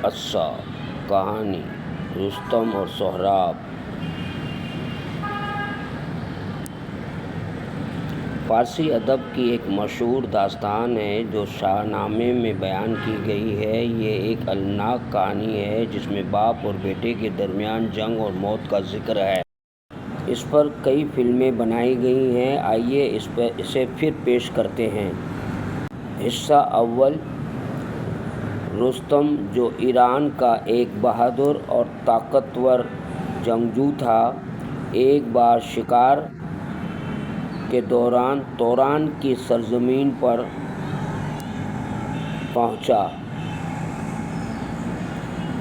قصہ کہانی رستم اور سہراب۔ فارسی ادب کی ایک مشہور داستان ہے جو شاہ نامے میں بیان کی گئی ہے۔ یہ ایک المناک کہانی ہے جس میں باپ اور بیٹے کے درمیان جنگ اور موت کا ذکر ہے۔ اس پر کئی فلمیں بنائی گئی ہیں۔ آئیے اسے پھر پیش کرتے ہیں۔ حصہ اول، رستم جو ایران کا ایک بہادر اور طاقتور جنگجو تھا، ایک بار شکار کے دوران توران کی سرزمین پر پہنچا۔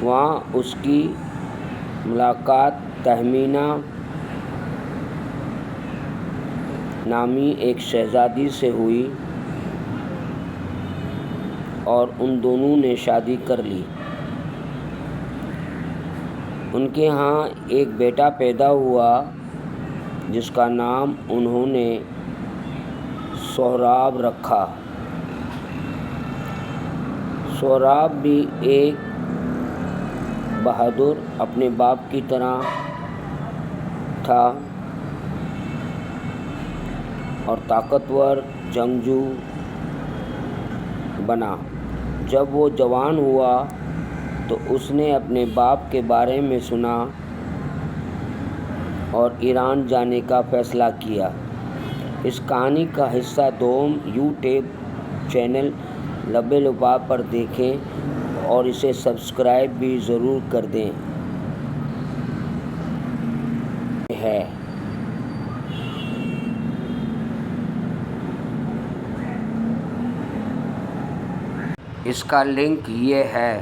وہاں اس کی ملاقات تہمینہ نامی ایک شہزادی سے ہوئی اور ان دونوں نے شادی کر لی۔ ان کے ہاں ایک بیٹا پیدا ہوا جس کا نام انہوں نے سہراب رکھا۔ سہراب بھی ایک بہادر اپنے باپ کی طرح تھا اور طاقتور جنگجو بنا۔ جب وہ جوان ہوا تو اس نے اپنے باپ کے بارے میں سنا اور ایران جانے کا فیصلہ کیا۔ اس کہانی کا حصہ دوم یوٹیوب چینل لب لباب پر دیکھیں اور اسے سبسکرائب بھی ضرور کر دیں۔ اس کا لنک یہ ہے۔